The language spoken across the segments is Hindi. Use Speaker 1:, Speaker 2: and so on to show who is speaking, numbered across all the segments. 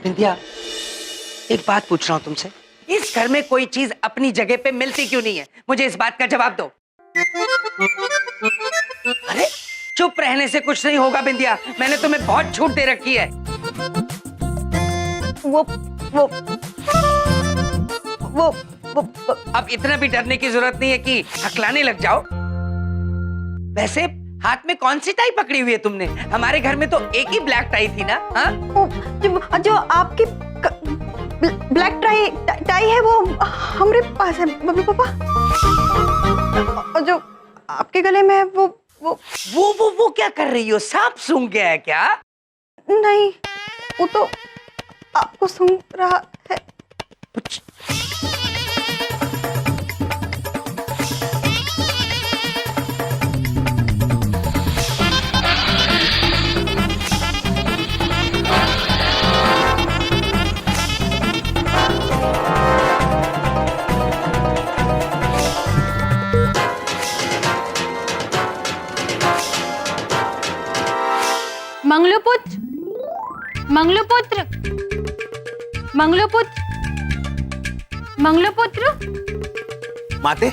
Speaker 1: बिंदिया, एक बात पूछ रहा हूँ तुमसे, इस घर में कोई चीज अपनी जगह पे मिलती क्यों नहीं है? मुझे इस बात का जवाब दो। अरे चुप रहने से कुछ नहीं होगा बिंदिया, मैंने तुम्हें बहुत छूट दे रखी है। वो अब इतना भी डरने की जरूरत नहीं है कि हकलाने लग जाओ। वैसे हाथ में कौन सी टाई पकड़ी हुई है तुमने? हमारे घर में तो एक ही ब्लैक टाई थी ना? हाँ,
Speaker 2: जो आपकी ब्लैक टाई है वो हमारे पास है बबलू पापा। और जो आपके गले में है
Speaker 1: वो क्या कर रही हो? सांप सूंघ गया है क्या?
Speaker 2: नहीं, वो तो आपको सूंघ रहा है।
Speaker 3: मंगलूपुत्र, मंगलूपुत्र, मंगलूपुत्र, मंगलूपुत्र।
Speaker 4: माते,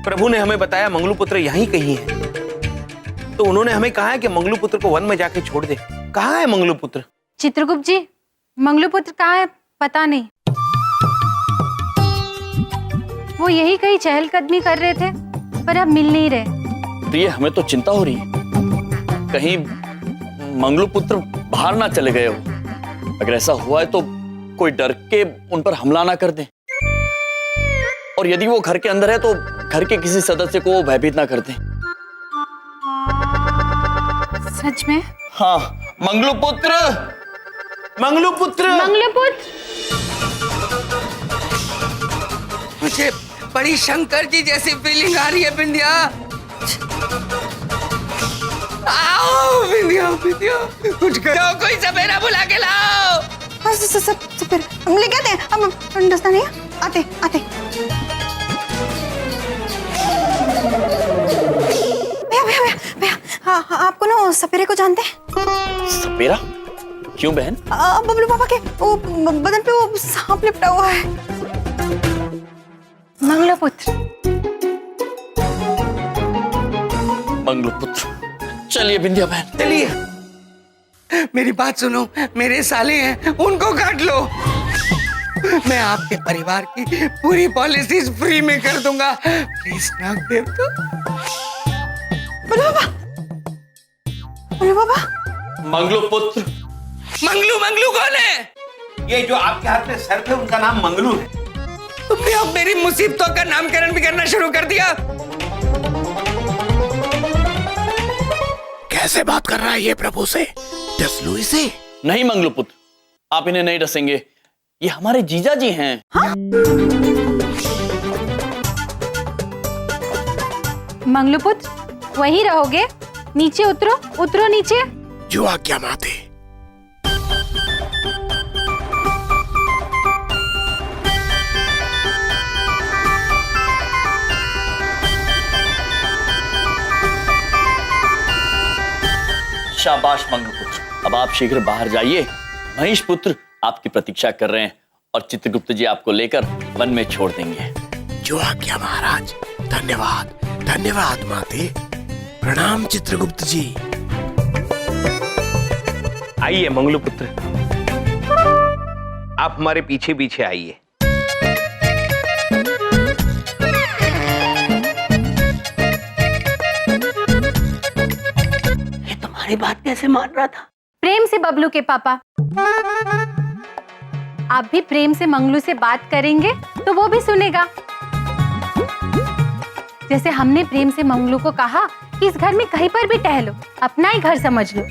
Speaker 4: प्रभु ने हमें बताया मंगलूपुत्र यहीं कहीं है, तो उन्होंने हमें कहा है कि मंगलूपुत्र को वन में जाके छोड़ दे। कहाँ है मंगलूपुत्र?
Speaker 3: चित्रगुप्त जी, मंगलूपुत्र कहाँ है पता नहीं। वो यही कहीं चहलकदमी कर रहे थे, पर अब मिल नहीं रहे।
Speaker 5: प्रिय, हमें तो चिंता हो रही है, कहीं मंगलूपुत्र बाहर ना चले गए हो। अगर ऐसा हुआ है तो कोई डर के उन पर हमला ना कर दे, और यदि वो घर के अंदर है तो घर के किसी सदस्य को भयभीत ना कर दे।
Speaker 3: सच में?
Speaker 5: हाँ, मंगलूपुत्र,
Speaker 4: मंगलूपुत्र,
Speaker 3: मंगलूपुत्र।
Speaker 1: मुझे बड़ी शंकर जी जैसी फीलिंग आ रही है बिंदिया। आओ बिंदिया, बिंदिया, कुछ करो, कोई सपेरा बुला के लाओ।
Speaker 2: सपेरा हम लेके आते हैं, हम दस्ता नहीं आते। भैया, हाँ, आपको ना सपेरे को जानते हैं?
Speaker 5: सपेरा? क्यों बहन?
Speaker 2: बबलू पापा के वो बदन पे वो सांप लिपटा हुआ है।
Speaker 3: मंगलूपुत्र,
Speaker 5: मंगलूपुत्र। चलिए बिंदिया बहन,
Speaker 1: चलिए। मेरी बात सुनो, मेरे साले हैं, उनको काट लो। मैं आपके परिवार की पूरी पॉलिसीज फ्री में कर दूंगा। प्लीज ना देव तो।
Speaker 2: बबलू पापा,
Speaker 5: मंगलूपुत्र।
Speaker 1: मंगलू कौन है?
Speaker 4: ये जो आपके हाथ में सर्प है उनका नाम मंगलू है।
Speaker 1: तुमने अब मेरी मुसीबतों का नामकरण भी करना शुरू कर दिया।
Speaker 4: कैसे बात कर रहा है ये प्रभु से? डस लो इसे।
Speaker 5: नहीं मंगलूपुत्र, आप इन्हें नहीं डसेंगे, ये हमारे जीजा जी हैं।
Speaker 2: हाँ?
Speaker 3: मंगलूपुत्र वहीं रहोगे? नीचे उतरो नीचे।
Speaker 4: जो आज्ञा माते।
Speaker 5: शाबाश मंगलपुत्र, अब आप शीघ्र बाहर जाइए। महिष पुत्र आपकी प्रतीक्षा कर रहे हैं और चित्रगुप्त जी आपको लेकर वन में छोड़ देंगे।
Speaker 4: जो आज्ञा महाराज। धन्यवाद, धन्यवाद माते। प्रणाम चित्रगुप्त जी। आइए मंगलूपुत्र, आप हमारे पीछे पीछे आइए।
Speaker 1: तुम्हारी बात कैसे मान रहा था?
Speaker 3: प्रेम से बबलू के पापा। आप भी प्रेम से मंगलू से बात करेंगे तो वो भी सुनेगा। जैसे हमने प्रेम से मंगलू को कहा कि इस घर में कहीं पर भी टहलो, अपना ही घर समझ लो।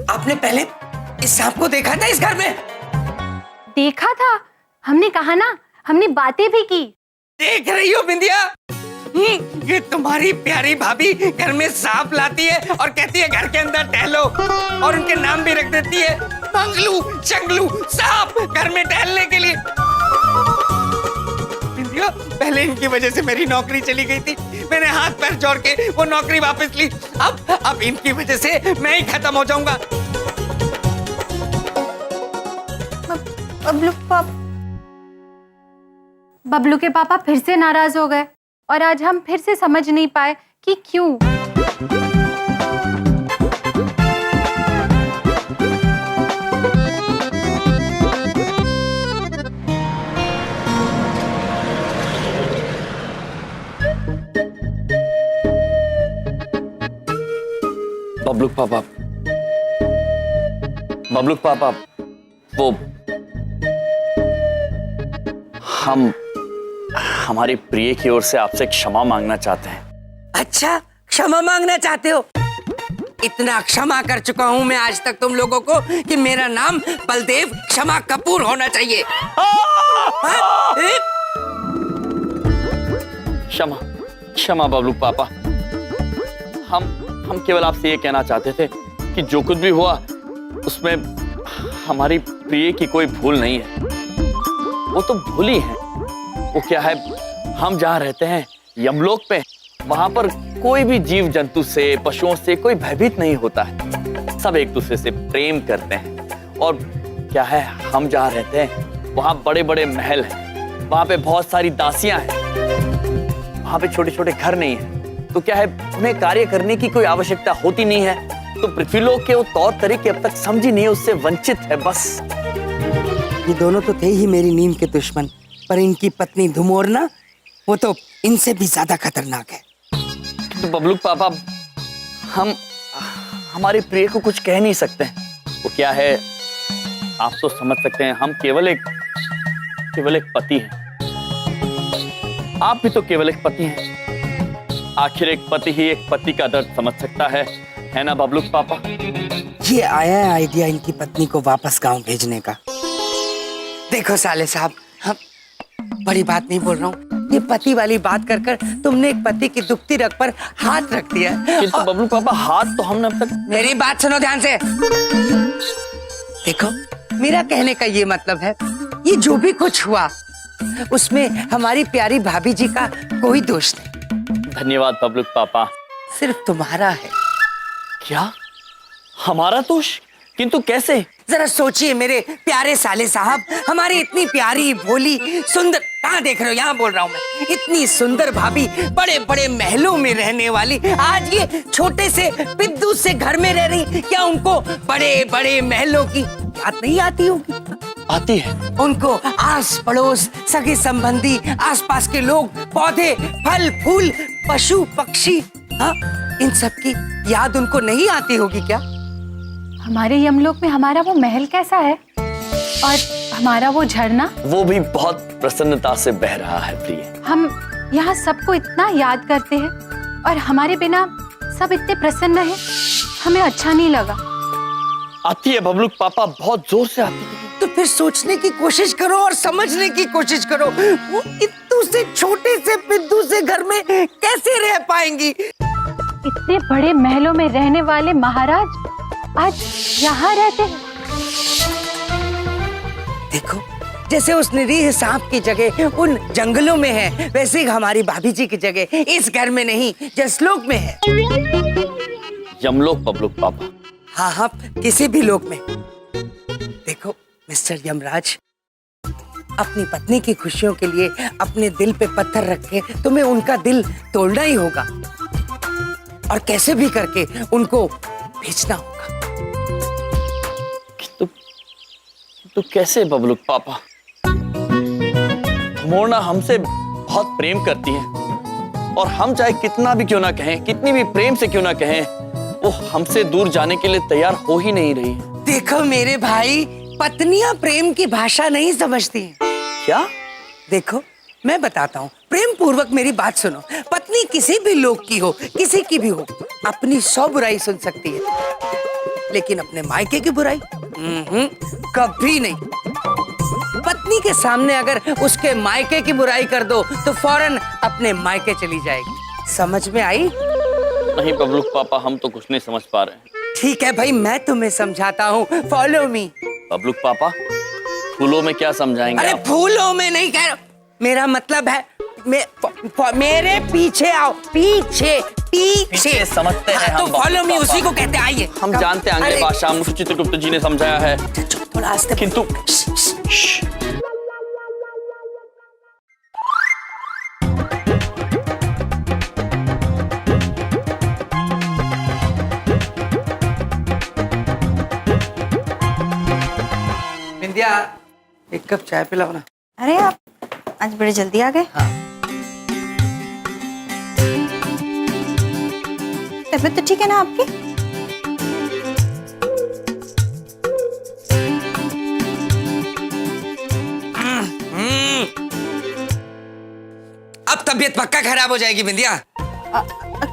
Speaker 1: आपने पहले इस सांप को देखा था इस घर में?
Speaker 3: देखा था, हमने कहा ना, हमने बातें भी की।
Speaker 1: देख रही हो बिंदिया, ये तुम्हारी प्यारी भाभी घर में सांप लाती है और कहती है घर के अंदर टहलो, और उनके नाम भी रख देती है मंगलू, चंगलू, सांप, घर में टहलने के लिए। बिंदिया देखो, पहले इनकी वजह से मेरी नौकरी चली गई थी, मैंने हाथ पैर जोड़ के वो नौकरी वापस ली। अब इनकी वजह से मैं ही खत्म हो जाऊंगा।
Speaker 3: बबलू के पापा फिर से नाराज हो गए और आज हम फिर से समझ नहीं पाए कि क्यों।
Speaker 5: बबलू पापा, वो हम हमारी प्रिय की ओर से आपसे क्षमा मांगना चाहते हैं।
Speaker 1: अच्छा, क्षमा मांगना चाहते हो? इतना क्षमा कर चुका हूं मैं आज तक तुम लोगों को कि मेरा नाम बलदेव क्षमा कपूर होना चाहिए।
Speaker 5: क्षमा क्षमा बबलू पापा, हम केवल आपसे ये कहना चाहते थे कि जो कुछ भी हुआ उसमें हमारी प्रिय की कोई भूल नहीं है। वो तो भूल ही है। वो क्या है, हम जहाँ रहते हैं यमलोक पे, वहां पर कोई भी जीव जंतु से, पशुओं से कोई भयभीत नहीं होता है। सब एक दूसरे से प्रेम करते हैं। और क्या है, हम जहाँ रहते हैं वहां बड़े बड़े महल हैं, वहां पे बहुत सारी दासियां हैं, वहां पे छोटे छोटे घर नहीं है। तो क्या है, उन्हें कार्य करने की कोई आवश्यकता होती नहीं है। तो पृथ्वीलोक के वो तौर तरीके अब तक समझी नहीं है, उससे वंचित है बस।
Speaker 1: ये दोनों तो थे ही मेरी नींद के दुश्मन, पर इनकी पत्नी धुमोरना, वो तो इनसे भी ज्यादा खतरनाक है।
Speaker 5: तो बबलू पापा, हम हमारे प्रिय को कुछ कह नहीं सकते। वो क्या है, आप तो समझ सकते हैं, हम केवल एक पति हैं। आप भी तो केवल एक पति हैं। आखिर एक पति ही एक पति का दर्द समझ सकता है ना बबलू पापा?
Speaker 1: ये आया है आइडिया इनकी पत्नी को वापस गांव भेजने का। देखो साले साहब, हम बड़ी बात नहीं बोल रहा हूँ, ये पति वाली बात कर कर तुमने एक पति की दुखती रग पर हाथ रख दिया।
Speaker 5: किंतु बबलू पापा, हाथ तो हमने अब तक।
Speaker 1: मेरी बात सुनो ध्यान से। देखो, मेरा कहने का ये मतलब है, ये जो भी कुछ हुआ उसमें हमारी प्यारी भाभी जी का कोई दोष नहीं।
Speaker 5: धन्यवाद बबलू पापा।
Speaker 1: सिर्फ तुम्हारा है।
Speaker 5: क्या हमारा दोष? किंतु कैसे?
Speaker 1: जरा सोचिए मेरे प्यारे साले साहब, हमारी इतनी प्यारी भोली सुंदर, कहाँ देख रहे हो, यहाँ बोल रहा हूँ मैं, इतनी सुंदर भाभी, बड़े बड़े महलों में रहने वाली, आज ये छोटे से पिद्दू से घर में रह रही। क्या उनको बड़े बड़े महलों की याद नहीं आती होगी?
Speaker 5: आती है।
Speaker 1: उनको आस पड़ोस, सगे संबंधी, आसपास के लोग, पौधे, फल फूल, पशु पक्षी, हाँ, इन सब की याद उनको नहीं आती होगी क्या?
Speaker 3: हमारे यमलोक में हमारा वो महल कैसा है और हमारा वो झरना?
Speaker 5: वो भी बहुत प्रसन्नता से बह रहा है प्रिय।
Speaker 3: हम यहाँ सबको इतना याद करते हैं और हमारे बिना सब इतने प्रसन्न हैं, हमें अच्छा नहीं लगा।
Speaker 5: आती है बबलू पापा, बहुत जोर से आती है।
Speaker 1: तो फिर सोचने की कोशिश करो और समझने की कोशिश करो, वो इत्तू से छोटे से पिद्दू से घर में कैसे रह पाएंगी?
Speaker 3: इतने बड़े महलों में रहने वाले महाराज आज यहाँ रहते हैं।
Speaker 1: देखो, जैसे उस निरीह सांप की जगह उन जंगलों में है, वैसे ही हमारी भाभी जी की जगह इस घर में नहीं, जसलोक में है।
Speaker 5: यमलोक बबलू पापा।
Speaker 1: हाँ हाँ, किसी भी लोक में। देखो मिस्टर यमराज, अपनी पत्नी की खुशियों के लिए अपने दिल पे पत्थर रख के तुम्हें उनका दिल तोड़ना ही होगा और कैसे भी करके उनको भेजना होगा।
Speaker 5: तो कैसे बबलू पापा? मोरना हमसे बहुत प्रेम करती है और हम चाहे कितना भी क्यों ना कहें, कितनी भी प्रेम से क्यों ना कहें, वो हमसे दूर जाने के लिए तैयार हो ही नहीं रही है।
Speaker 1: देखो मेरे भाई, पत्नियां प्रेम की भाषा नहीं समझती हैं।
Speaker 5: क्या?
Speaker 1: देखो मैं बताता हूँ, प्रेम पूर्वक मेरी बात सुनो। पत्नी किसी भी लोग की हो, किसी की भी हो, अपनी 100 बुराई सुन सकती है, लेकिन अपने मायके की बुराई कभी नहीं। पत्नी के सामने अगर उसके मायके की बुराई कर दो तो फौरन अपने मायके चली जाएगी। समझ में आई?
Speaker 5: नहीं बबलू पापा, हम तो कुछ नहीं समझ पा रहे हैं।
Speaker 1: ठीक है भाई, मैं तुम्हें समझाता हूँ, फॉलो मी।
Speaker 5: बबलू पापा, फूलों में क्या समझाएंगे
Speaker 1: अरे
Speaker 5: आप?
Speaker 1: फूलों में नहीं कह रहा, मेरा मतलब है मेरे पीछे आओ, पीछे पीछे
Speaker 5: पीछे समझते हैं
Speaker 1: हाँ, तो
Speaker 5: हम,
Speaker 1: फॉलो मी,
Speaker 5: पापा।
Speaker 1: उसी को कहते हैं, आइए।
Speaker 5: हम जानते हैं आंग्ले
Speaker 1: अरे,
Speaker 5: भाषा, मुझे चित्रगुप्त जी ने समझाया है,
Speaker 1: थोड़ा आस्ते
Speaker 5: किंतु
Speaker 1: बिंदिया, एक कप चाय पिलाओ ना।
Speaker 2: अरे आप आज बड़े जल्दी आ गए।
Speaker 1: हाँ।
Speaker 2: तबीयत तो ठीक है ना आपकी?
Speaker 1: अब तबीयत पक्का खराब हो जाएगी बिंदिया।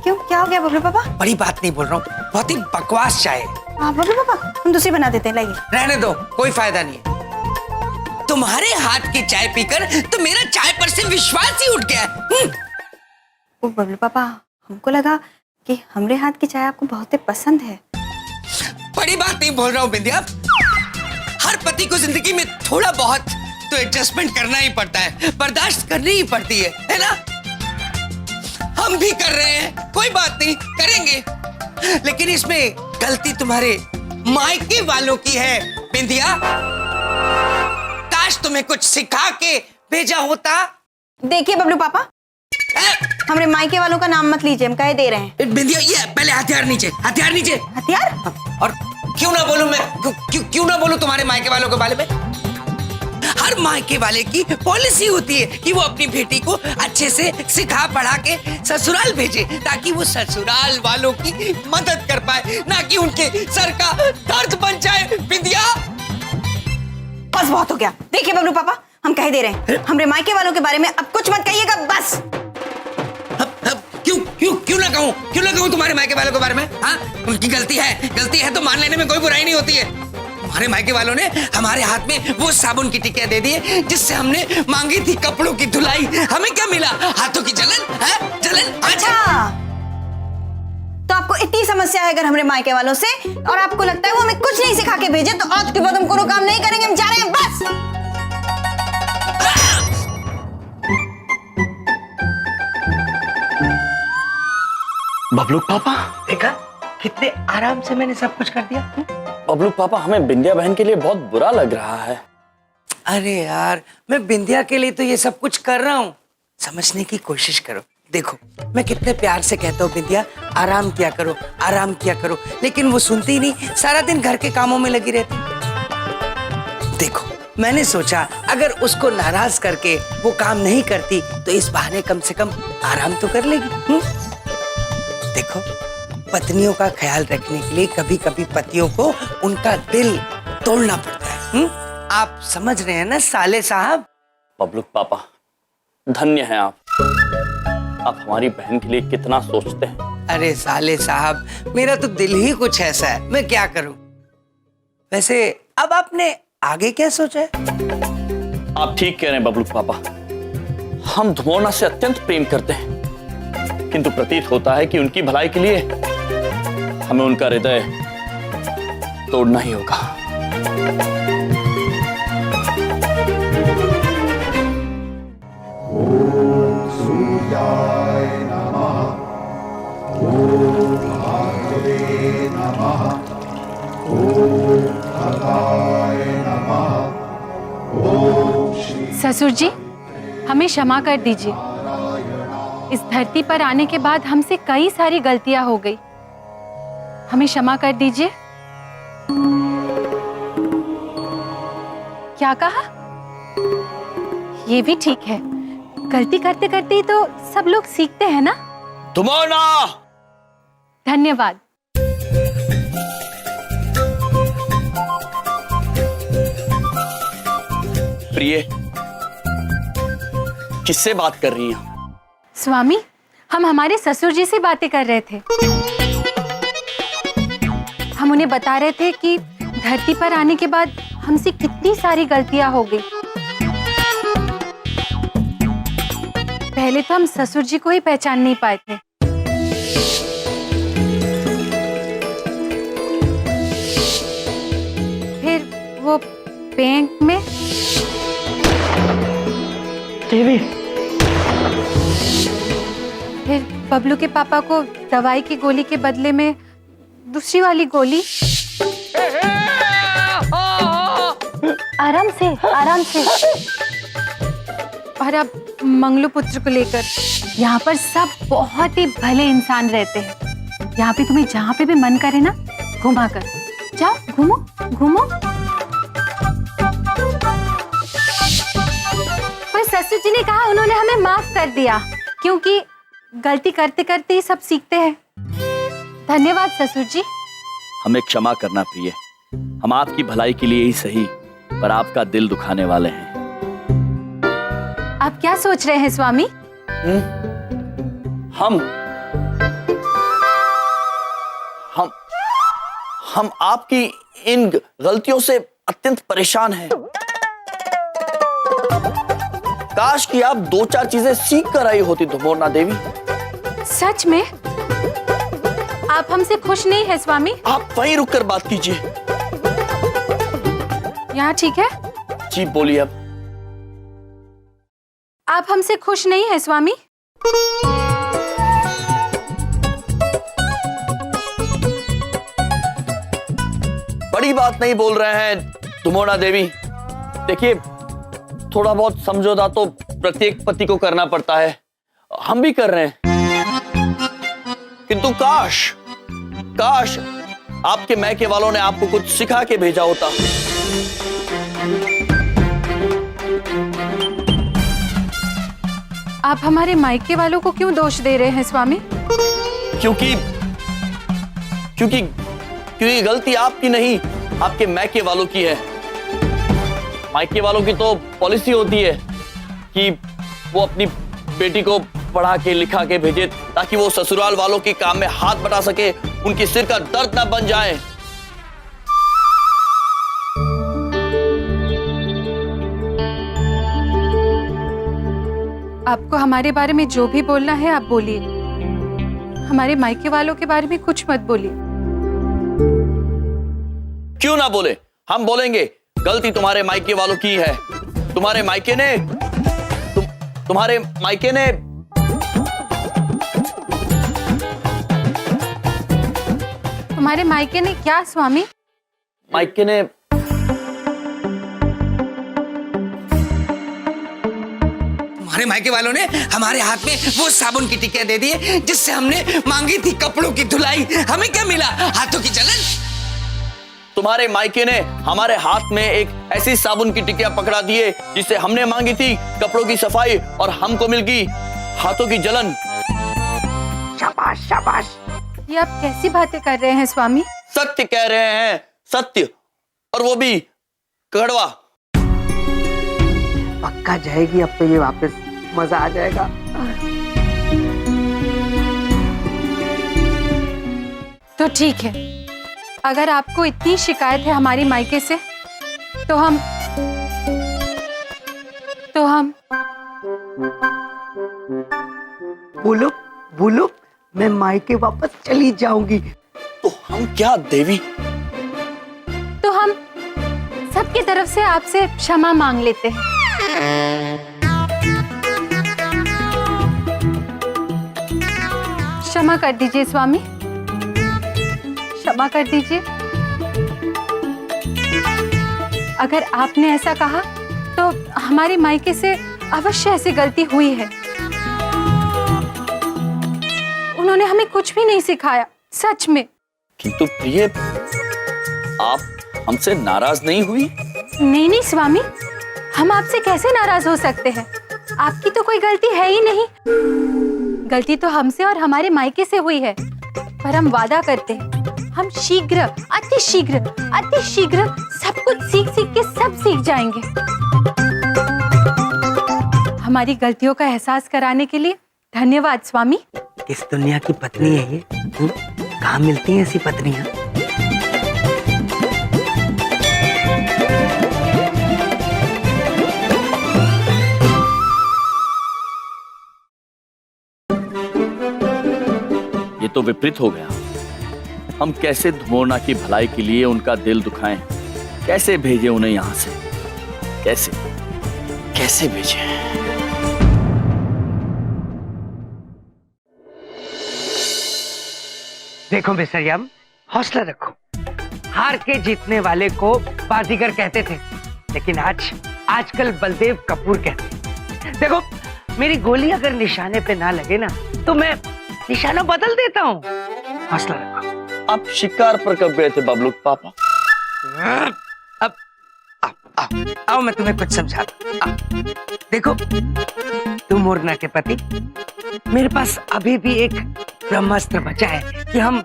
Speaker 2: क्यों, क्या हो गया बबलू पापा?
Speaker 1: बड़ी बात नहीं बोल रहा हूँ, बहुत ही बकवास चाय है।
Speaker 2: हाँ बबलू पापा, हम दूसरी बना देते हैं, लाइए।
Speaker 1: रहने दो, कोई फायदा नहीं है। तुम्हारे हाथ की चाय पीकर तो मेरा चाय पर से विश्वास ही उठ गया।
Speaker 2: ओ बबलू पापा, हमको लगा कि हमरे हाथ की चाय आपको बहुत ही पसंद है।
Speaker 1: बड़ी बात नहीं बोल रहा हूँ बिंदिया। हर पति को जिंदगी में थोड़ा बहुत तो एडजस्टमेंट करना ही पड़ता है, बर्दाश्त करनी ही पड़ती है ना? हम भी कर रहे हैं, कोई बात नहीं, करेंगे। लेकिन इसमें गलती तुम्हारे मायके वालों की है बिंदिया। काश तुम्हें कुछ सिखा के भेजा होता।
Speaker 2: देखिए बबलू पापा, हमरे मायके वालों का नाम मत लीजिए, हम कहे दे रहे हैं।
Speaker 1: बिंदिया, ये पहले हथियार नीचे, हथियार नीचे।
Speaker 2: हथियार?
Speaker 1: और क्यों ना बोलूं मैं, क्यों ना बोलूं तुम्हारे मायके वालों के बारे में? हर मायके वाले की पॉलिसी होती है कि वो अपनी बेटी को अच्छे से सिखा पढ़ा के ससुराल भेजे, ताकि वो ससुराल वालों की मदद कर पाए, ना कि उनके सर का दर्द बन जाए। बिंदिया,
Speaker 2: बस बहुत हो गया। देखिए बबलू पापा, हम कह दे रहे हैं, हमरे मायके वालों के बारे में अब कुछ मत कहिएगा, बस।
Speaker 1: क्यों ना कहूं तुम्हारे मायके वालों के बारे में? हाँ, उनकी गलती है तो मान लेने में कोई बुराई नहीं होती है। तुम्हारे मायके वालों ने हमारे हाथ में वो साबुन की टिकिया दे दी है जिससे हमने मांगी थी कपड़ों की धुलाई। हमें क्या मिला? हाथों की जलन है, जलन।
Speaker 2: अच्छा, तो आपको इतनी समस्या है अगर हमरे मायके वालों से, और आपको लगता है वो हमें कुछ नहीं सिखा के भेजे, तो आज के बाद हम कोनो काम नहीं करेंगे, हम जा रहे हैं, बस।
Speaker 5: बबलू पापा,
Speaker 1: देखा कितने आराम से मैंने सब कुछ कर दिया।
Speaker 5: बबलू पापा, हमें बिंदिया बहन के लिए बहुत बुरा लग रहा है।
Speaker 1: अरे यार, मैं बिंदिया के लिए तो ये सब कुछ कर रहा हूँ, समझने की कोशिश करो। देखो, मैं कितने प्यार से कहता हूँ बिंदिया, आराम किया करो, आराम किया करो, लेकिन वो सुनती ही नहीं, सारा दिन घर के कामों में लगी रहती। देखो, मैंने सोचा अगर उसको नाराज करके वो काम नहीं करती तो इस बहाने कम से कम आराम तो कर लेगी। देखो, पत्नियों का ख्याल रखने के लिए कभी कभी पतियों को उनका दिल तोड़ना पड़ता है। आप समझ रहे हैं ना साले साहब?
Speaker 5: बबलू पापा, धन्य हैं आप हमारी बहन के लिए कितना सोचते हैं।
Speaker 1: अरे साले साहब, मेरा तो दिल ही कुछ ऐसा है, मैं क्या करूं। वैसे अब आपने आगे क्या सोचा है?
Speaker 5: आप ठीक कह रहे हैं बबलू पापा, हम धुमोना से अत्यंत प्रेम करते हैं, किंतु प्रतीत होता है कि उनकी भलाई के लिए हमें उनका हृदय तोड़ना ही होगा।
Speaker 3: ससुर जी, हमें क्षमा कर दीजिए। इस धरती पर आने के बाद हमसे कई सारी गलतियां हो गई, हमें क्षमा कर दीजिए। क्या कहा? ये भी ठीक है, गलती करते करते ही तो सब लोग सीखते हैं ना।
Speaker 5: धुमोना!
Speaker 3: धन्यवाद।
Speaker 5: प्रिय, किससे बात कर रही हैं?
Speaker 3: स्वामी, हम हमारे ससुर जी से बातें कर रहे थे। हम उन्हें बता रहे थे कि धरती पर आने के बाद हमसे कितनी सारी गलतियां हो गई। पहले तो हम ससुर जी को ही पहचान नहीं पाए थे। फिर वो बैंक में
Speaker 5: देवी,
Speaker 3: बबलू के पापा को दवाई की गोली के बदले में दूसरी वाली गोली। आराम से, आराम से। और अब मंगलू पुत्र को लेकर यहाँ पर सब बहुत ही भले इंसान रहते हैं। यहाँ पे तुम्हें जहाँ पे भी मन करे ना, घुमा कर जाओ, घूमो घूमो। पर ससुर जी ने कहा उन्होंने हमें माफ कर दिया, क्योंकि गलती करते करते ही सब सीखते हैं। धन्यवाद ससुर जी।
Speaker 5: हमें क्षमा करना प्रिय, हम आपकी भलाई के लिए ही सही, पर आपका दिल दुखाने वाले हैं।
Speaker 3: आप क्या सोच रहे हैं स्वामी?
Speaker 5: हम आपकी इन गलतियों से अत्यंत परेशान हैं। काश कि आप 2-4 चीजें सीख कर आई होती धुमोरना देवी।
Speaker 3: सच में? आप हमसे खुश नहीं है स्वामी?
Speaker 5: आप वहीं रुककर बात कीजिए।
Speaker 3: यहाँ ठीक है?
Speaker 5: जी बोलिए। अब
Speaker 3: आप हमसे खुश नहीं है स्वामी?
Speaker 5: बड़ी बात नहीं बोल रहे हैं धुमोरना देवी। देखिए, थोड़ा बहुत समझौता तो प्रत्येक पति को करना पड़ता है, हम भी कर रहे हैं। किंतु काश आपके मैके वालों ने आपको कुछ सिखा के भेजा होता।
Speaker 3: आप हमारे मायके वालों को क्यों दोष दे रहे हैं स्वामी?
Speaker 5: क्योंकि गलती आपकी नहीं, आपके मैके वालों की है। मायके वालों की तो पॉलिसी होती है कि वो अपनी बेटी को पढ़ा के लिखा के भेजे, ताकि वो ससुराल वालों के काम में हाथ बटा सके, उनकी सिर का दर्द ना बन जाए।
Speaker 3: आपको हमारे बारे में जो भी बोलना है आप बोलिए, हमारे मायके वालों के बारे में कुछ मत बोलिए।
Speaker 5: क्यों ना बोले, हम बोलेंगे। गलती तुम्हारे मायके वालों की है। तुम्हारे मायके ने तुम्हारे
Speaker 3: मायके ने क्या स्वामी?
Speaker 5: मायके ने
Speaker 1: हमारे मायके वालों ने हमारे हाथ में वो साबुन की टिकिया दे दी है जिससे हमने मांगी थी कपड़ों की धुलाई। हमें क्या मिला? हाथों की जलन।
Speaker 5: तुम्हारे मायके ने हमारे हाथ में एक ऐसी साबुन की टिकिया पकड़ा दी है जिसे हमने मांगी थी कपड़ों की सफाई, और हमको मिल गई हाथों की जलन।
Speaker 1: शाबाश शाबाश।
Speaker 3: ये आप कैसी बातें कर रहे हैं स्वामी?
Speaker 5: सत्य कह रहे हैं, सत्य, और वो भी कड़वा।
Speaker 1: पक्का जाएगी अब तो ये वापस, मजा आ जाएगा।
Speaker 3: तो ठीक है, अगर आपको इतनी शिकायत है हमारी मायके से, तो हम
Speaker 1: बोलो बोलो, मैं मायके वापस चली जाऊंगी।
Speaker 5: तो हम क्या देवी?
Speaker 3: तो हम सबकी तरफ से आपसे क्षमा मांग लेते हैं। क्षमा कर दीजिए स्वामी, क्षमा कर दीजिए। अगर आपने ऐसा कहा तो हमारे मायके से अवश्य ऐसी गलती हुई है। उन्होंने हमें कुछ भी नहीं सिखाया, सच में।
Speaker 5: किंतु प्रिय, आप हमसे नाराज नहीं हुई?
Speaker 3: नहीं स्वामी, हम आपसे कैसे नाराज हो सकते हैं? आपकी तो कोई गलती है ही नहीं। गलती तो हमसे और हमारे मायके से हुई है, पर हम वादा करते हैं हम शीघ्र, अति शीघ्र सब कुछ सीख के सब सीख जाएंगे। हमारी गलतियों का एहसास कराने के लिए धन्यवाद स्वामी।
Speaker 1: किस दुनिया की पत्नी है ये? कहाँ मिलती हैं ऐसी पत्नियां?
Speaker 5: ये तो विपरीत हो गया। हम कैसे धुमोरना की भलाई के लिए उनका दिल दुखाएं? कैसे भेजें उन्हें यहां से? कैसे भेजें?
Speaker 1: देखो मिस्टर यम, हौसला रखो। हार के जीतने वाले को बाजीगर कहते थे, लेकिन आजकल बलदेव कपूर कहते हैं। देखो, मेरी गोली अगर निशाने पे ना लगे ना, तो मैं निशाना बदल देता हूँ। हौसला रखो।
Speaker 5: आप शिकार पर कब गए थे बबलू पापा?
Speaker 1: अब आओ मैं तुम्हें कुछ समझाता हूं। देखो, तुम मुरना के पति, मेरे पास अभी भी एक ब्रह्मास्त्र बचा है कि हम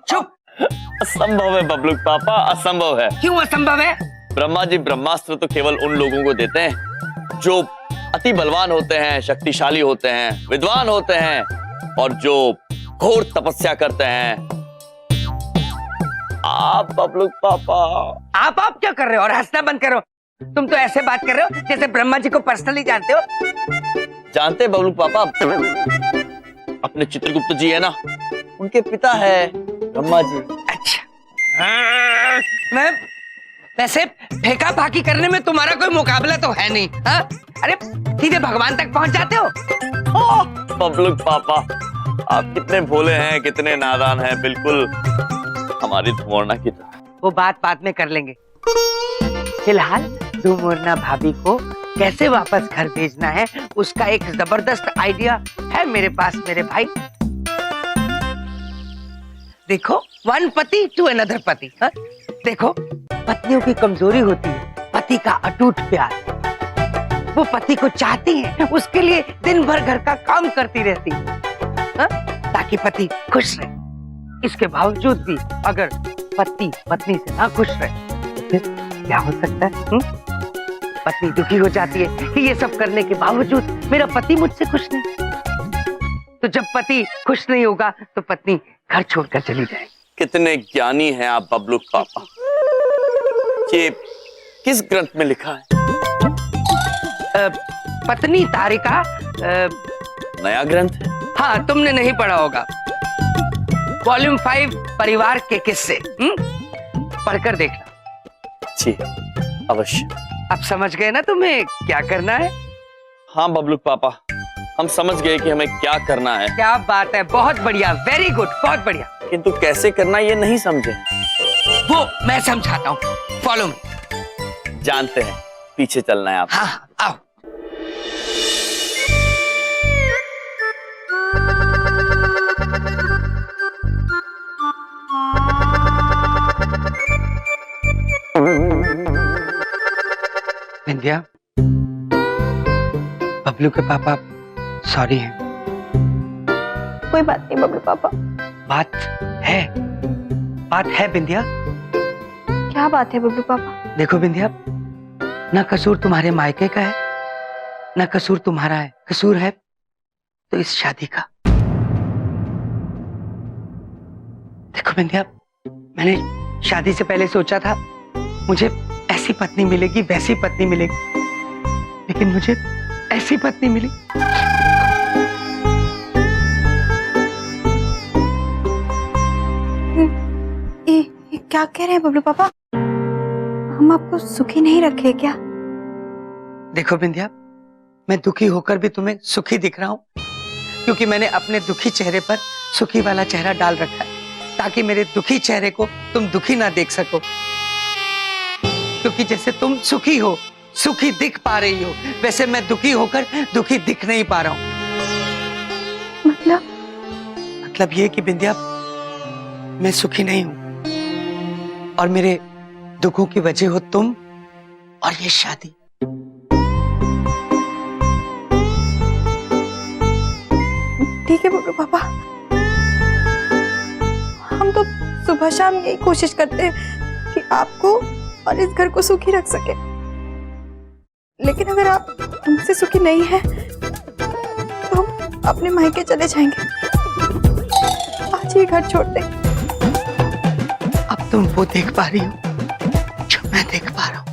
Speaker 1: चुप।
Speaker 5: असंभव है बबलू पापा, असंभव है।
Speaker 1: क्यों असंभव है?
Speaker 5: ब्रह्मा जी ब्रह्मास्त्र तो केवल उन लोगों को देते हैं जो अति बलवान होते हैं, शक्तिशाली होते हैं, विद्वान होते हैं और जो घोर तपस्या करते हैं। आप बबलू पापा,
Speaker 1: आप क्या कर रहे हो? और हंसना बंद करो। तुम तो ऐसे बात कर रहे हो जैसे ब्रह्मा जी को पर्सनली जानते हो।
Speaker 5: जानते हैं बबलू पापा, अपने चित्रगुप्त जी है ना, उनके पिता है ब्रह्मा जी।
Speaker 1: अच्छा, मैं वैसे फेंका फाकी करने में तुम्हारा कोई मुकाबला तो है नहीं। हाँ? अरे सीधे भगवान तक पहुंच जाते हो।
Speaker 5: बबलू पापा, आप कितने भोले हैं, कितने नादान हैं, बिल्कुल हमारी धुमोरना की तरह।
Speaker 1: वो बात में कर लेंगे। फिलहाल धुमोरना भाभी को कैसे वापस घर भेजना है, उसका एक जबरदस्त आइडिया है मेरे पास मेरे भाई। देखो, वन पति टू अनदर पति। हाँ? देखो, पत्नियों की कमजोरी होती है पति का अटूट प्यार। वो पति को चाहती हैं, उसके लिए दिन भर घर का काम करती रहती है, हाँ? ताकि पति खुश रहे। इसके बावजूद भी अगर पति पत्नी से ना खुश रहे तो फिर क्या हो सकता है? पत्नी दुखी हो जाती है कि ये सब करने के बावजूद मेरा पति मुझसे खुश नहीं। तो जब पति खुश नहीं होगा तो पत्नी घर छोड़कर चली जाएगी।
Speaker 5: कितने ज्ञानी हैं आप बबलू पापा। ये किस ग्रंथ में लिखा है?
Speaker 1: पत्नी तारिका।
Speaker 5: नया ग्रंथ है?
Speaker 1: हाँ, तुमने नहीं पढ़ा होगा। वॉल्यूम 5 परिवार के किस्से। पढ़कर देखना।
Speaker 5: जी अवश्य।
Speaker 1: अब समझ गए ना तुम्हें क्या करना है?
Speaker 5: हाँ बबलू पापा, हम समझ गए कि हमें क्या करना है।
Speaker 1: क्या बात है, बहुत बढ़िया, वेरी गुड, बहुत बढ़िया।
Speaker 5: किंतु कैसे करना ये नहीं समझे।
Speaker 1: वो मैं समझाता हूँ, फॉलो मी।
Speaker 5: जानते हैं, पीछे चलना है आप।
Speaker 1: हाँ, आओ। विंध्या, बबलू के पापा सॉरी हैं।
Speaker 2: कोई बात नहीं बबलू पापा।
Speaker 1: बात है बिंदिया।
Speaker 2: क्या बात है बबलू पापा?
Speaker 1: देखो बिंदिया, ना कसूर तुम्हारे मायके का है, ना कसूर तुम्हारा है। कसूर है तो इस शादी का। देखो बिंदिया, मैंने शादी से पहले सोचा था मुझे ऐसी पत्नी मिलेगी, वैसी पत्नी मिलेगी, लेकिन मुझे ऐसी पत्नी मिली।
Speaker 2: ये क्या कह रहे हैं बबलू पापा? हम आपको सुखी नहीं रखे क्या?
Speaker 1: देखो बिंदिया, मैं दुखी होकर भी तुम्हें सुखी दिख रहा हूं, क्योंकि मैंने अपने दुखी चेहरे पर सुखी वाला चेहरा डाल रखा है, ताकि मेरे दुखी चेहरे को तुम दुखी ना देख सको। क्योंकि जैसे तुम सुखी हो, सुखी दिख पा रही हो, वैसे मैं दुखी होकर दुखी दिख नहीं पा रहा हूं। मतलब ये कि बिंदिया, मैं सुखी नहीं हूं और मेरे दुखों की वजह हो तुम और ये शादी।
Speaker 2: ठीक है बबलू पापा, हम तो सुबह शाम यही कोशिश करते हैं कि आपको और इस घर को सुखी रख सके, लेकिन अगर आप हमसे सुखी नहीं है तो हम अपने मायके चले जाएंगे। आज ये घर छोड़ दें।
Speaker 1: अब तुम वो देख पा रही हो जो मैं देख पा रहा हूं।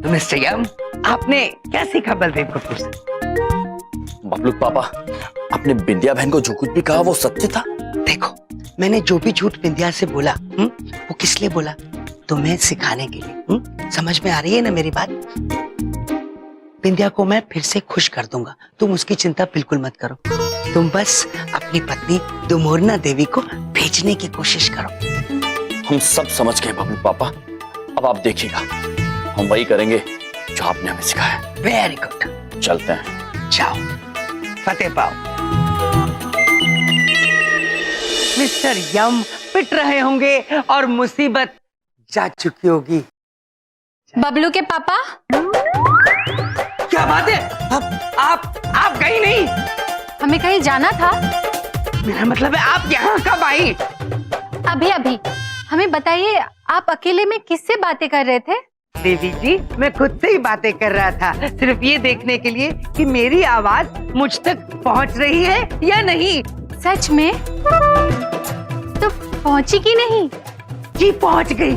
Speaker 1: तो मिस्टर यम, आपने क्या सीखा बलदेव कपूर से?
Speaker 5: बबलू पापा, आपने बिंदिया बहन को जो कुछ भी कहा वो सत्य था?
Speaker 1: देखो, मैंने जो भी झूठ बिंदिया से बोला वो किस लिए बोला? तुम्हें सिखाने के लिए। समझ में आ रही है ना मेरी बात? बिंदिया को मैं फिर से खुश कर दूंगा, तुम उसकी चिंता बिल्कुल मत करो। तुम बस अपनी पत्नी दुमोरना देवी को भेजने की कोशिश करो।
Speaker 5: हम सब समझ गए बबलू पापा, अब आप देखिएगा, हम वही करेंगे जो आपने हमें सिखाया।
Speaker 1: वेरी गुड,
Speaker 5: चलते हैं।
Speaker 1: जाओ, फतेह पाओ। मिस्टर यम पिट रहे होंगे और मुसीबत जा चुकी होगी।
Speaker 3: बबलू के पापा,
Speaker 1: क्या बात है? आप गई नहीं?
Speaker 3: हमें कहीं जाना था।
Speaker 1: मेरा मतलब है आप यहाँ कब आई?
Speaker 3: अभी हमें बताइए, आप अकेले में किससे बातें कर रहे थे?
Speaker 1: देवी जी, मैं खुद से ही बातें कर रहा था, सिर्फ ये देखने के लिए कि मेरी आवाज मुझ तक पहुँच रही है या नहीं।
Speaker 3: सच में? तो पहुंची कि नहीं?
Speaker 1: जी पहुँच गई।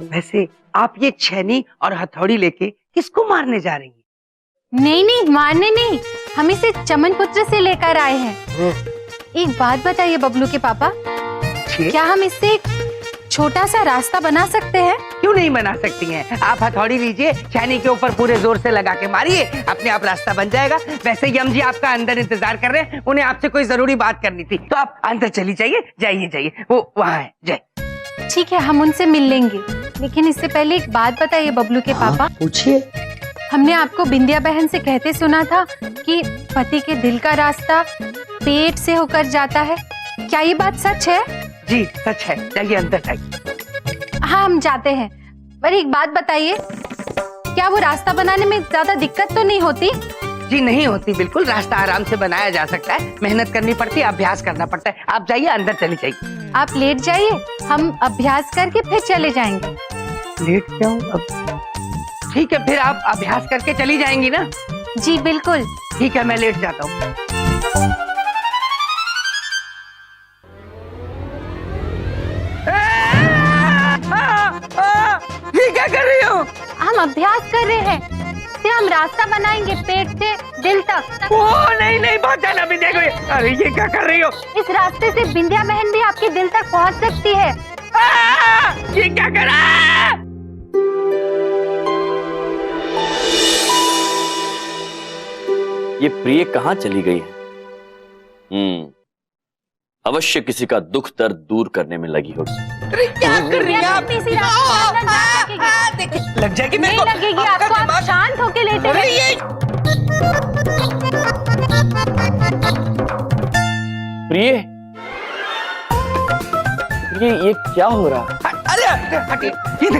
Speaker 1: वैसे आप ये छेनी और हथौड़ी लेके किसको मारने जा रही हैं?
Speaker 3: नहीं, मारने नहीं, हम इसे चमन पुत्र से लेकर आए हैं। एक बात बताइए बबलू के पापा, क्या हम इससे एक छोटा सा रास्ता बना सकते हैं?
Speaker 1: क्यों नहीं बना सकती हैं? आप हथौड़ी लीजिए, छेनी के ऊपर पूरे जोर से लगा के मारिए, अपने आप रास्ता बन जाएगा। वैसे यम जी आपका अंदर इंतजार कर रहे हैं, उन्हें आपसे कोई जरूरी बात करनी थी, तो आप अंदर चली जाइए। जाइए, वो वहाँ है। जय।
Speaker 3: ठीक है, हम उनसे मिल लेंगे, लेकिन इससे पहले एक बात बताइए बबलू के पापा।
Speaker 1: पूछिए।
Speaker 3: हमने आपको बिंदिया बहन से कहते सुना था कि पति के दिल का रास्ता पेट से होकर जाता है, क्या ये बात सच है?
Speaker 1: जी सच है, चलिए अंदर जाइए।
Speaker 3: हाँ, हम जाते हैं, पर एक बात बताइए, क्या वो रास्ता बनाने में ज्यादा दिक्कत तो नहीं होती?
Speaker 1: जी नहीं होती, बिल्कुल रास्ता आराम से बनाया जा सकता है, मेहनत करनी पड़ती है, अभ्यास करना पड़ता है। आप जाइए, अंदर चली जाइए।
Speaker 3: आप लेट जाइए, हम अभ्यास करके फिर चले जाएंगे।
Speaker 1: लेट जाऊं अब? ठीक है, फिर आप अभ्यास करके चली जाएंगी ना?
Speaker 3: जी बिल्कुल।
Speaker 1: ठीक है, मैं लेट जाता हूँ। ये क्या कर रही हो?
Speaker 3: हम अभ्यास कर रहे हैं, इससे हम रास्ता बनाएंगे पेट से दिल तक।
Speaker 1: ओ नहीं, बहुत ज्यादा भी देखो ये। अरे ये क्या कर रही हो?
Speaker 3: इस रास्ते से बिंदिया बहन भी आपके दिल तक पहुंच सकती है।
Speaker 1: ये क्या कर रहा है?
Speaker 5: ये प्रिय कहाँ चली गई है? अवश्य किसी का दुख दर्द दूर करने में लगी होगी।
Speaker 1: अरे क्या कर रही है आप? लग जाएगी मेरे को।
Speaker 3: नहीं लगेगी आपको, आप शांत होके लेटे
Speaker 1: अरे
Speaker 3: रहिए।
Speaker 5: प्रिय, ये क्या हो रहा है?
Speaker 1: अरे हटिए, ये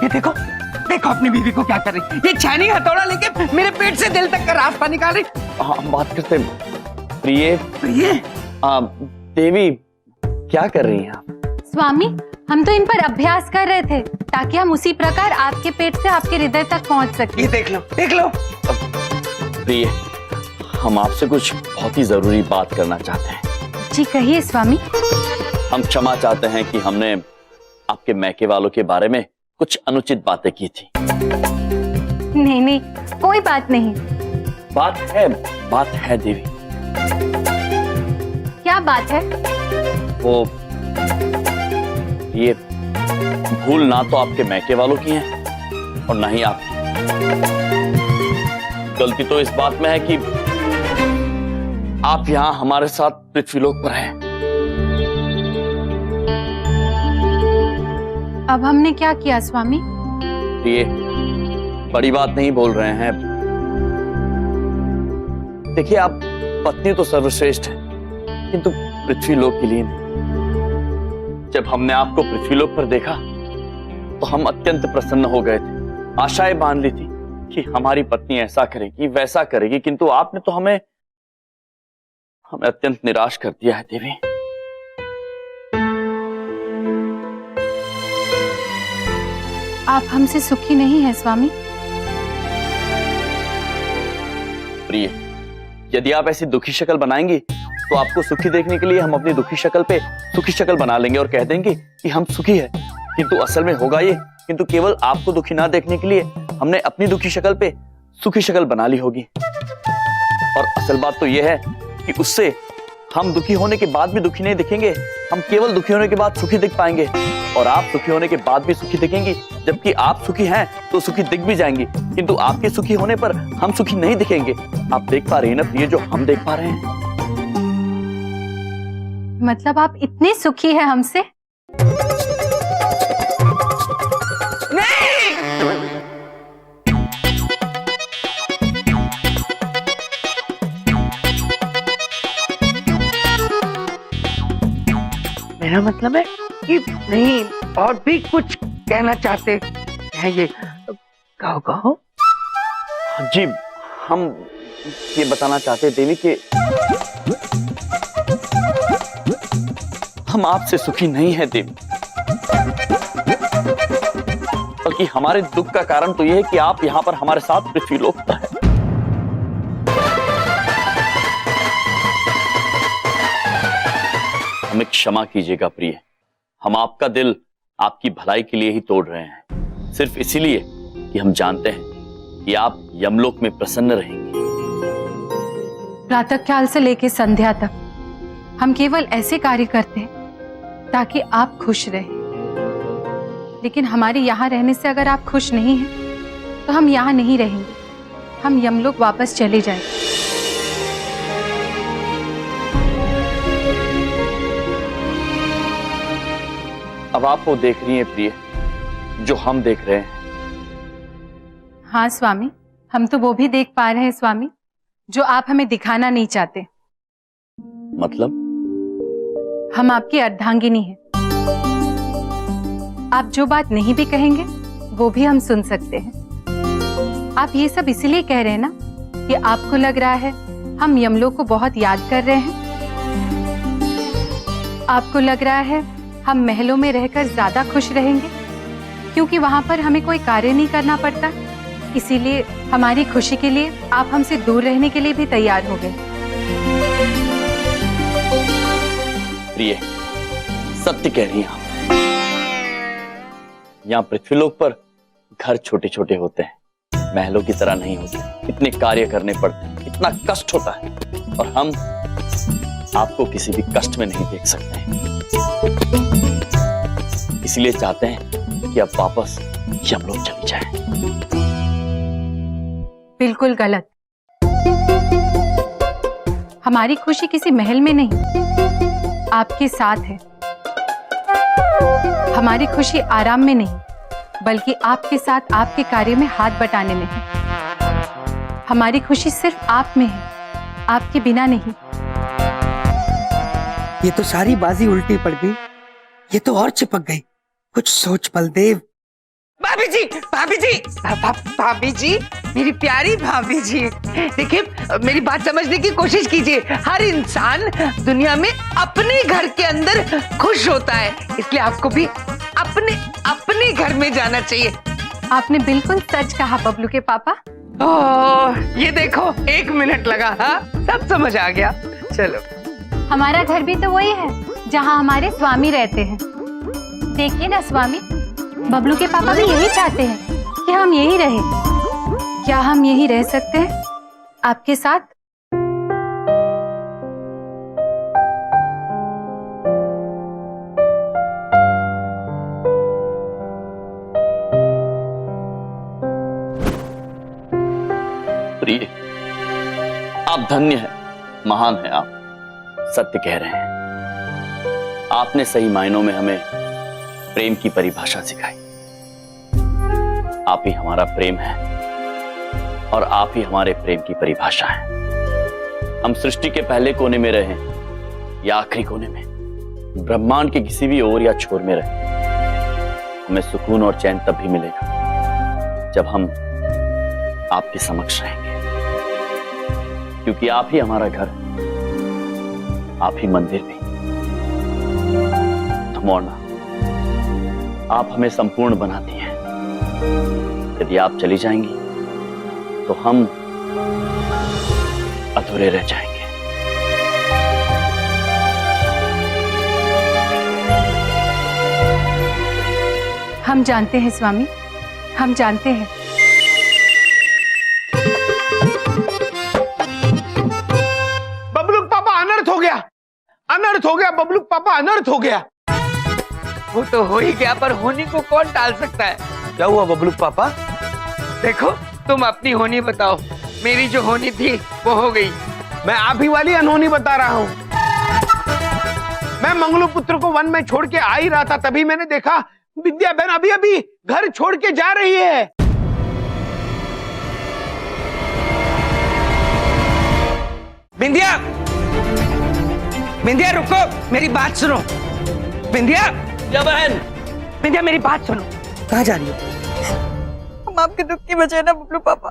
Speaker 1: देखो अपनी बीवी को क्या कर रही। ये छेनी हथौड़ा लेके मेरे पेट से दिल तक का रास्ता निकाल रही।
Speaker 5: हाँ, बात करते हैं। प्रिय, देवी क्या कर रही हैं आप?
Speaker 3: स्वामी, हम तो इन पर अभ्यास कर रहे थे ताकि हम उसी प्रकार आपके पेट से आपके हृदय तक पहुंच सके।
Speaker 1: ये देख लो।
Speaker 5: प्रिय, हम आपसे कुछ बहुत ही जरूरी बात करना चाहते हैं।
Speaker 3: जी कहिए स्वामी।
Speaker 5: हम क्षमा चाहते हैं कि हमने आपके मैके वालों के बारे में कुछ अनुचित बातें की थी।
Speaker 3: नहीं, कोई बात नहीं।
Speaker 5: बात है देवी।
Speaker 3: क्या बात है?
Speaker 5: वो ये भूल ना तो आपके मैके वालों की है और ना ही आपकी। गलती तो इस बात में है कि आप यहाँ हमारे साथ पृथ्वीलोक पर हैं।
Speaker 3: अब हमने क्या किया स्वामी?
Speaker 5: ये बड़ी बात नहीं बोल रहे हैं। देखिए, आप पत्नी तो सर्वश्रेष्ठ है, किंतु पृथ्वीलोक के लिए नहीं। जब हमने आपको पृथ्वीलोक पर देखा तो हम अत्यंत प्रसन्न हो गए थे। आशाएं बांध ली थी कि हमारी पत्नी ऐसा करेगी वैसा करेगी, किंतु आपने तो हमें अत्यंत निराश कर दिया है देवी।
Speaker 3: आप हमसे सुखी नहीं हैं स्वामी।
Speaker 5: प्रिय, यदि आप ऐसी दुखी शक्ल बनाएंगी तो आपको सुखी देखने के लिए हम अपनी दुखी शक्ल पे सुखी शक्ल बना लेंगे और कह देंगे कि हम सुखी है, किंतु असल में होगा ये, किंतु केवल आपको दुखी ना देखने के लिए हमने अपनी दुखी शक्ल पे सुखी शक्ल बना ली होगी। और असल बात तो यह है कि उससे हम दुखी होने के बाद भी दुखी नहीं दिखेंगे। हम केवल दुखी होने के बाद सुखी दिख पाएंगे, और आप सुखी होने के बाद भी सुखी दिखेंगी। जबकि आप सुखी हैं तो सुखी दिख भी जाएंगी, किंतु आपके सुखी होने पर हम सुखी नहीं दिखेंगे। आप देख पा रही हैं ना प्रिय, जो हम देख पा रहे हैं।
Speaker 3: मतलब आप इतने सुखी हैं हमसे?
Speaker 1: मेरा मतलब है कि नहीं, और भी कुछ कहना चाहते हैं ये? कहो कहो।
Speaker 5: जी, हम ये बताना चाहते हैं देवी कि हम आपसे सुखी नहीं हैं देवी, बल्कि हमारे दुख का कारण तो यह है कि आप यहाँ पर हमारे साथ पृथ्वीलोक पर हैं। हमें क्षमा कीजिएगा प्रिय, हम आपका दिल आपकी भलाई के लिए ही तोड़ रहे हैं, सिर्फ इसीलिए कि हम जानते हैं कि आप यमलोक में प्रसन्न रहेंगे।
Speaker 3: प्रातःकाल से लेकर संध्या तक हम केवल ऐसे कार्य करते हैं ताकि आप खुश रहें। लेकिन हमारे यहाँ रहने से अगर आप खुश नहीं हैं, तो हम यहाँ नहीं रहेंगे, हम यमलोक वापस चले जाएंगे।
Speaker 5: अब आप वो देख रही हैं प्रिय जो हम देख रहे हैं।
Speaker 3: हाँ स्वामी, हम तो वो भी देख पा रहे हैं स्वामी, जो आप हमें दिखाना नहीं चाहते।
Speaker 5: मतलब?
Speaker 3: हम आपकी अर्धांगिनी हैं। आप जो बात नहीं भी कहेंगे वो भी हम सुन सकते हैं। आप ये सब इसीलिए कह रहे हैं ना कि आपको लग रहा है हम यमलोक को बहुत याद कर रहे हैं। आपको लग रहा है हम महलों में रहकर ज्यादा खुश रहेंगे क्योंकि वहां पर हमें कोई कार्य नहीं करना पड़ता, इसीलिए हमारी खुशी के लिए आप हमसे दूर रहने के लिए भी तैयार हो गए।
Speaker 5: प्रिय, सत्य कह रही हैं आप। यहाँ पृथ्वीलोक पर घर छोटे छोटे होते हैं, महलों की तरह नहीं होते। इतने कार्य करने पड़ते हैं, इतना कष्ट होता है, और हम आपको किसी भी कष्ट में नहीं देख सकते हैं। इसलिए चाहते हैं कि आप वापस यमलोक चली जाएं।
Speaker 3: बिल्कुल गलत। हमारी खुशी किसी महल में नहीं, आपके साथ है। हमारी खुशी आराम में नहीं, बल्कि आपके साथ आपके कार्य में हाथ बटाने में है। हमारी खुशी सिर्फ आप में है, आपके बिना नहीं।
Speaker 6: ये तो सारी बाजी उल्टी पड़ गई, ये तो और चिपक गई। कुछ सोच बलदेव।
Speaker 1: भाभी जी, भाभी जी, भाभी जी, मेरी प्यारी भाभी जी, देखिए मेरी बात समझने की कोशिश कीजिए। हर इंसान दुनिया में अपने घर के अंदर खुश होता है, इसलिए आपको भी अपने अपने घर में जाना चाहिए।
Speaker 3: आपने बिल्कुल सच कहा बबलू के पापा।
Speaker 1: ओह, ये देखो 1 मिनट लगा, हाँ सब समझ आ गया। चलो,
Speaker 3: हमारा घर भी तो वही है जहाँ हमारे स्वामी रहते हैं। देखिए ना स्वामी, बबलू के पापा भी यही चाहते हैं कि हम यही रहें। क्या हम यही रह सकते हैं आपके साथ?
Speaker 5: प्रिय, आप धन्य हैं, महान हैं आप। सत्य कह रहे हैं, आपने सही मायनों में हमें प्रेम की परिभाषा सिखाई। आप ही हमारा प्रेम है और आप ही हमारे प्रेम की परिभाषा है। हम सृष्टि के पहले कोने में रहें या आखिरी कोने में, ब्रह्मांड के किसी भी ओर या छोर में रहें, हमें सुकून और चैन तब भी मिलेगा जब हम आपके समक्ष रहेंगे, क्योंकि आप ही हमारा घर है, आप ही मंदिर भी। मोरना, आप हमें संपूर्ण बनाती हैं। यदि आप चली जाएंगी तो हम अधूरे रह जाएंगे।
Speaker 3: हम जानते हैं स्वामी, हम जानते हैं।
Speaker 1: बबलू पापा
Speaker 4: अनर्थ हो गया बबलू पापा, अनर्थ हो गया।
Speaker 1: वो तो हो ही गया, पर होनी को कौन टाल सकता है?
Speaker 4: क्या हुआ बबलू पापा?
Speaker 1: देखो, तुम अपनी होनी बताओ, मेरी जो होनी थी वो हो गई।
Speaker 4: मैं आप ही वाली अनहोनी बता रहा हूँ। मैं मंगलू पुत्र को वन में छोड़ के आ ही रहा था, तभी मैंने देखा विद्या बहन अभी अभी घर छोड़ के जा रही है।
Speaker 1: बिंदिया, बिंदिया रुको, मेरी बात सुनो। बिंदिया,
Speaker 5: क्या बहन?
Speaker 1: बिंदिया मेरी बात सुनो।
Speaker 6: कहाँ जा रही हो?
Speaker 2: हम आपके दुख की बजाय ना बबलू पापा,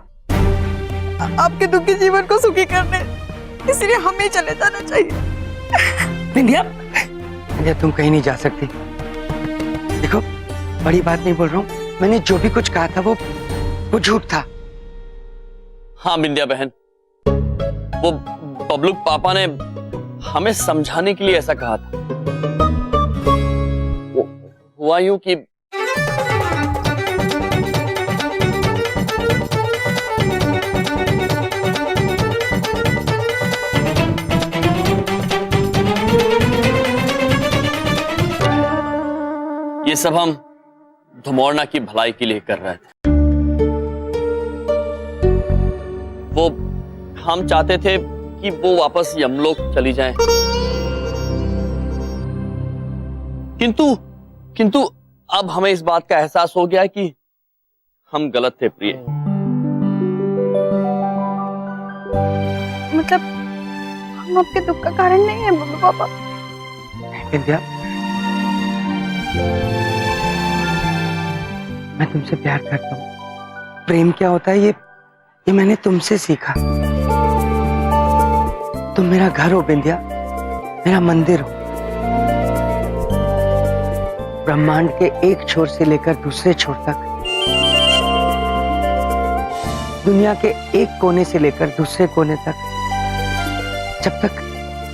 Speaker 2: आपके दुखी जीवन को सुखी करने, इसलिए हमें चले जाना चाहिए।
Speaker 6: बिंदिया, बिंदिया तुम कहीं नहीं जा सकती। देखो, बड़ी बात नहीं बोल रहा हूँ, मैंने जो भी कुछ कहा था वो झूठ था।
Speaker 5: हाँ बिंदिया बहन, वो बबलू पापा ने हमें समझाने के लिए ऐसा कहा था। हुआ यूं कि ये सब हम धुमौरना की भलाई के लिए कर रहे थे। वो हम चाहते थे कि वो वापस यमलोक चली जाएं। किंतु अब हमें इस बात का एहसास हो गया कि हम गलत थे प्रिय।
Speaker 2: मतलब हम आपके दुख का कारण नहीं है बबलू पापा।
Speaker 6: बिंदिया, मैं तुमसे प्यार करता हूँ। प्रेम क्या होता है ये मैंने तुमसे सीखा। तुम मेरा घर हो बिंदिया, मेरा मंदिर हो। ब्रह्मांड के एक छोर से लेकर दूसरे छोर तक, दुनिया के एक कोने से लेकर दूसरे कोने तक, जब तक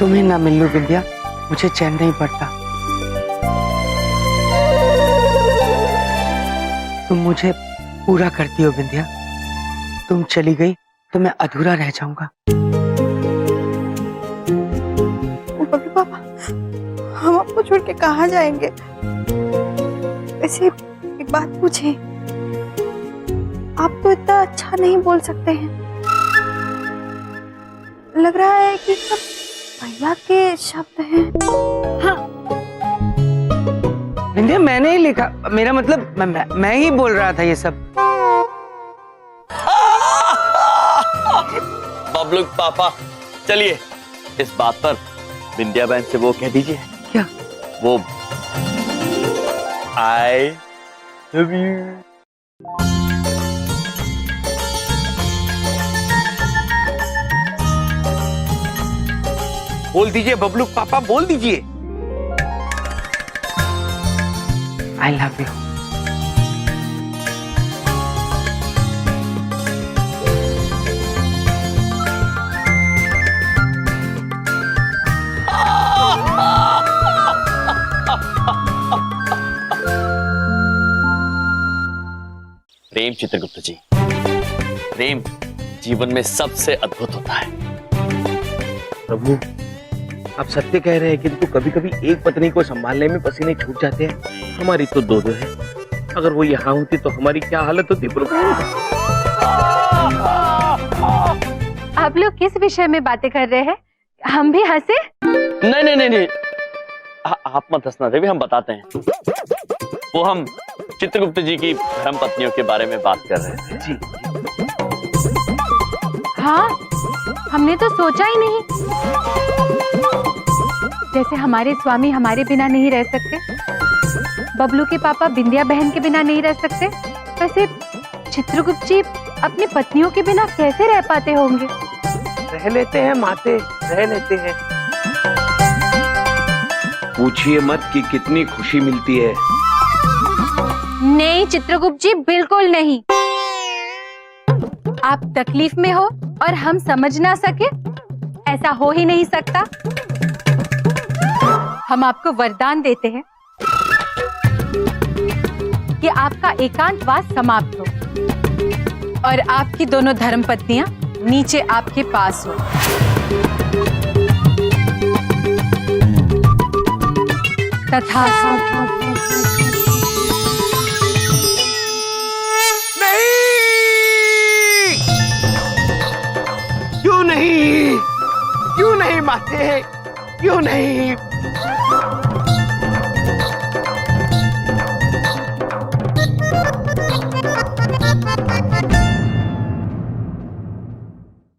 Speaker 6: तुम्हें ना मिल लूं बिंदिया, मुझे चैन नहीं पड़ता। तुम मुझे पूरा करती हो बिंदिया। तुम चली गई तो मैं अधूरा रह जाऊंगा।
Speaker 2: बबलू पापा, हम आपको छोड़ के कहाँ जाएंगे? वैसे एक बात पूछे, आप तो इतना अच्छा नहीं बोल सकते हैं। लग रहा है कि सब भैया के शब्द हैं।
Speaker 1: हाँ। बिंदिया, मैंने ही लिखा, मेरा मतलब मैं ही बोल रहा था ये सब।
Speaker 5: बबलू पापा, चलिए इस बात पर बिंदिया बहन से वो कह दीजिए।
Speaker 6: क्या?
Speaker 5: वो आई लव यू।
Speaker 4: बोल दीजिए बबलू पापा, बोल दीजिए।
Speaker 6: I love you.
Speaker 5: Prem Chitragupt ji, प्रेम जीवन में सबसे अद्भुत होता है।
Speaker 4: प्रभु, आप सत्य कह रहे हैं, किंतु कभी कभी एक पत्नी को संभालने में पसीने छूट जाते हैं। हमारी तो दो है। अगर वो यहाँ होती तो हमारी क्या हालत होती प्रभु?
Speaker 3: आप लोग किस विषय में बातें कर रहे हैं? हम भी हंसे?
Speaker 5: नहीं, आप मत हंसना देवी, हम बताते हैं। वो हम चित्रगुप्त जी की धर्म पत्नियों के बारे में बात कर रहे थे।
Speaker 4: जी।
Speaker 3: हाँ, हमने तो सोचा ही नहीं। जैसे हमारे स्वामी हमारे बिना नहीं रह सकते, बबलू के पापा बिंदिया बहन के बिना नहीं रह सकते, वैसे चित्रगुप्त जी अपनी पत्नियों के बिना कैसे रह पाते होंगे?
Speaker 4: रह लेते हैं माते, रह लेते हैं। पूछिए मत कि कितनी खुशी मिलती है।
Speaker 3: नहीं चित्रगुप्त जी, बिल्कुल नहीं। आप तकलीफ में हो और हम समझ ना सके, ऐसा हो ही नहीं सकता। हम आपको वरदान देते हैं कि आपका एकांतवास समाप्त हो और आपकी दोनों धर्मपत्नियां नीचे आपके पास हो। तथास्तु।
Speaker 6: नहीं, क्यों नहीं, क्यों नहीं माते, क्यों नहीं?